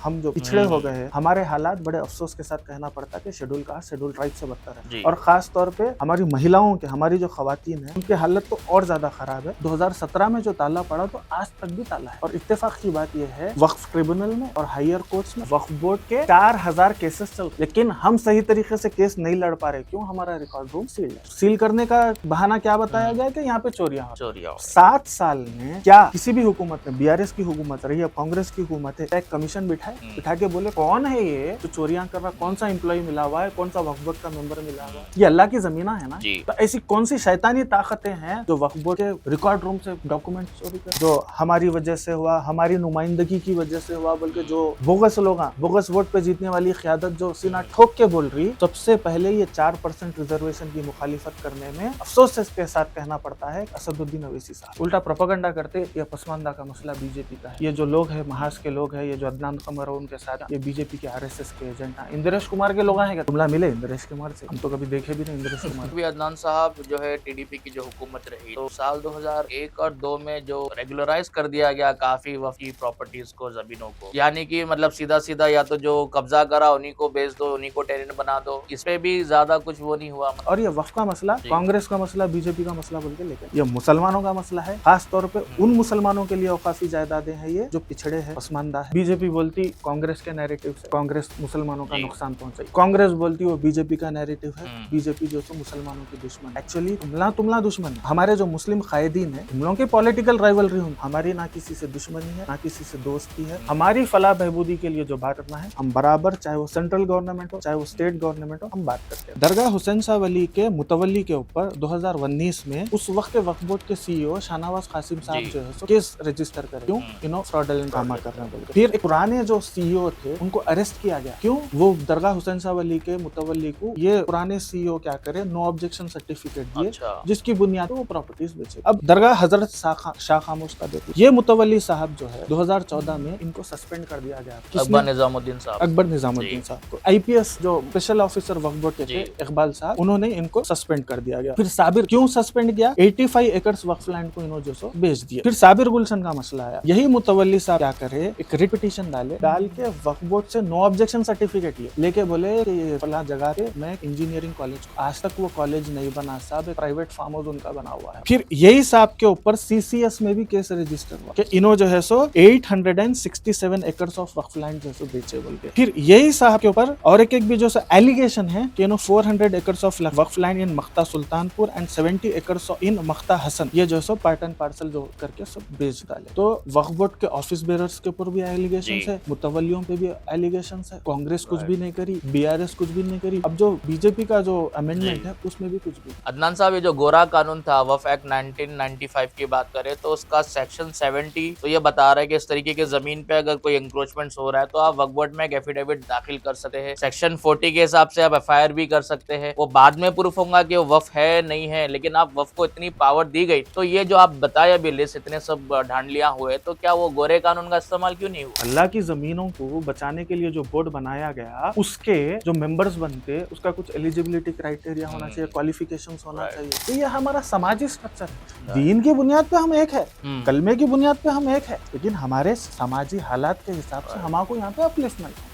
हम जो पिछड़े हो गए हैं, हमारे हालात बड़े अफसोस के साथ कहना पड़ता है कि शेड्यूल कास्ट शेड्यूल ट्राइब से बदतर है। और खास तौर पे हमारी महिलाओं के, हमारी जो खवातीन है, उनकी हालत तो और ज्यादा खराब है। 2017 में जो ताला पड़ा तो आज तक भी ताला है। और इत्तेफाक की बात यह है, वक्फ ट्रिब्यूनल में और हायर कोर्ट्स में वक्फ बोर्ड के 4000 केसेस चल, लेकिन हम सही तरीके से केस नहीं लड़ पा रहे। क्यों? हमारा रिकॉर्ड रूम सील है। सील करने का बहाना क्या बताया गया कि यहाँ पे चोरियां 7 साल में क्या किसी भी हुकूमत में, बीआरएस की हुकूमत रही है, कांग्रेस की हुकूमत है, एक कमीशन बिठा के बोले कौन है ये जो चोरियां कर रहा, कौन सा एम्प्लॉय मिला हुआ है, कौन सा वक्फ बोर्ड का मेंबर मिला हुआ है? ये अल्लाह की जमीना है ना। तो ऐसी कौन सी शैतानी ताकतें हैं जो वक्फ बोर्ड के रिकॉर्ड रूम से डॉक्यूमेंट चोरी कर, जो हमारी वजह से हुआ, हमारी नुमाइंदगी की वजह से हुआ, बल्कि जो बोगस लोग, बोगस वोट पे जीतने वाली क़यादत जो सीना ठोक के बोल रही, सबसे पहले ये 4% रिजर्वेशन की मुखालिफत करने में अफसोस के साथ कहना पड़ता है असदुद्दीन अवैसी साहब उल्टा प्रोपेगेंडा करते। ये पसमानदा का मसला बीजेपी का है। ये जो लोग है, महाज के लोग है, ये जो अदनान कमर और उनके साथ, ये बीजेपी के आरएसएस के एजेंट हैं। इंद्रेश कुमार के लोग हैं क्या? तुमला मिले इंद्रेश कुमार से? हम तो कभी देखे भी नहीं इंद्रेश कुमार। भी अदनान साहब जो है टीडीपी की जो हुकूमत रही, तो साल 2001 और 2 में जो रेगुलराइज कर दिया गया काफी वक्फ की प्रॉपर्टीज को, जमीनों को, यानी कि मतलब सीधा सीधा या तो जो कब्जा करा उन्हीं को बेच दो, उन्हीं को टेनेंट बना दो। इस पे भी ज्यादा कुछ वो नहीं हुआ। और ये वक्फ का मसला कांग्रेस का मसला, बीजेपी का मसला बोल के लेकर, ये मुसलमानों का मसला है। खास तौर पे उन मुसलमानों के लिए औकाफी जायदादें हैं ये जो पिछड़े हैं, पसमानदा है। बीजेपी बोलती कांग्रेस के नैरेटिव से कांग्रेस मुसलमानों का नुकसान पहुंचाई, कांग्रेस बोलती वो बीजेपी का नैरेटिव है, बीजेपी जो तो मुसलमानों की दुश्मन। एक्चुअली तुमला दुश्मन है। हमारे जो मुस्लिम कायदीन है, तुम लोगों की पॉलिटिकल राइवलरी, हमारी ना किसी से दुश्मनी है, ना किसी से दोस्ती है। हमारी फलाह बहबूदी के लिए जो बात करना है, हम बराबर, चाहे वो सेंट्रल गवर्नमेंट हो, चाहे वो स्टेट गवर्नमेंट हो, हम बात करते हैं। दरगाह हुसैन शाह वली के मुतवल्ली के ऊपर 2019 में उस वक्त के वक्फ बोर्ड के सीईओ शाहनवाज कासिम साहब जो है सो केस रजिस्टर करे। क्यों? फ्रॉडुलेंट काम कर रहे हैं बोल के। फिर एक पुराने जो सीईओ थे उनको अरेस्ट किया गया। क्यों? वो दरगाह हुसैन शाह वली के मुतवल्ली को ये पुराने सीईओ क्या करे, नो ऑब्जेक्शन सर्टिफिकेट दिए, जिसकी बुनियाद पर वो प्रॉपर्टीज बेचे। अब दरगाह हजरत शाह खामोश का बेटे, ये मुतवल्ली साहब जो है 2014 में इनको सस्पेंड कर दिया गया। अकबर निजामुद्दीन साहब को, आईपीएस जो स्पेशल ऑफिसर वक्फ बोर्ड के थे इकबाल साहब, उन्होंने इनको सस्पेंड कर दिया गया। फिर साबिर क्यों सस्पेंड किया? 85 एकड़ वक्फ लैंड को इन्होंने जो सो बेच दिया। फिर साबिर गुलशन का मसला आया। यही मुतवल्ली साहब क्या करे, एक रिट पिटीशन डाल के वक्फ बोर्ड से नो ऑब्जेक्शन सर्टिफिकेट लेके बोले कि फला जगह पे मैं इंजीनियरिंग कॉलेज, आज तक वो कॉलेज नहीं बना साहब, एक प्राइवेट फार्म हाउस उनका बना हुआ है। फिर यही साहब के ऊपर सीसीएस में भी केस रजिस्टर हुआ कि इन्हों जो है सो 867 एकर्स ऑफ वक्फ लैंड जो सो बेचे बोल के। फिर यही साहब के ऊपर और एक भी जो एलिगेशन है कि 400 acres of waqf land in Makhta Sultanpur and 70 acres in Makhta Hasan, ये जो सो पार्ट एंड पार्सल जो करके सब बेच डाले। तो वक्फ बोर्ड के ऑफिस बेरर्स के ऊपर भी एलिगेशन है, मुतवल्लियों पे भी एलिगेशन है। कांग्रेस कुछ भी नहीं करी, बीआरएस कुछ भी नहीं करी। अब जो बीजेपी का जो अमेंडमेंट है उसमें भी कुछ भी। अदनान साहब, ये जो गोरा कानून था, वक्फ एक्ट 1995 की बात करें तो उसका सेक्शन 70 तो ये बता रहा है कि इस तरीके की जमीन पे अगर कोई एंक्रोचमेंट हो रहा है तो आप वक्फ बोर्ड में एक एफिडेविट दाखिल कर सकते हैं। सेक्शन 40 के हिसाब से आप एफआईआर भी कर सकते हैं। वो बाद में प्रूफ होगा कि वो वक्फ है नहीं है, लेकिन आप वक्फ को इतनी पावर दी गई। तो ये जो आप बताया अभी लिस्ट, इतने सब ढांडलियां हुए, तो क्या वो गोरे कानून का इस्तेमाल क्यों नहीं हुआ? अल्लाह की जमीनों को बचाने के लिए जो बोर्ड बनाया गया, उसके जो मेंबर्स बनते, उसका कुछ एलिजिबिलिटी क्राइटेरिया होना चाहिए, क्वालिफिकेशंस होना चाहिए। तो ये हमारा समाजी स्ट्रक्चर है। दीन की बुनियाद पे हम एक है, कलमे की बुनियाद पे हम एक है, लेकिन हमारे समाजी हालात के हिसाब से हमारे को यहाँ पे अपलिफ्टमेंट है।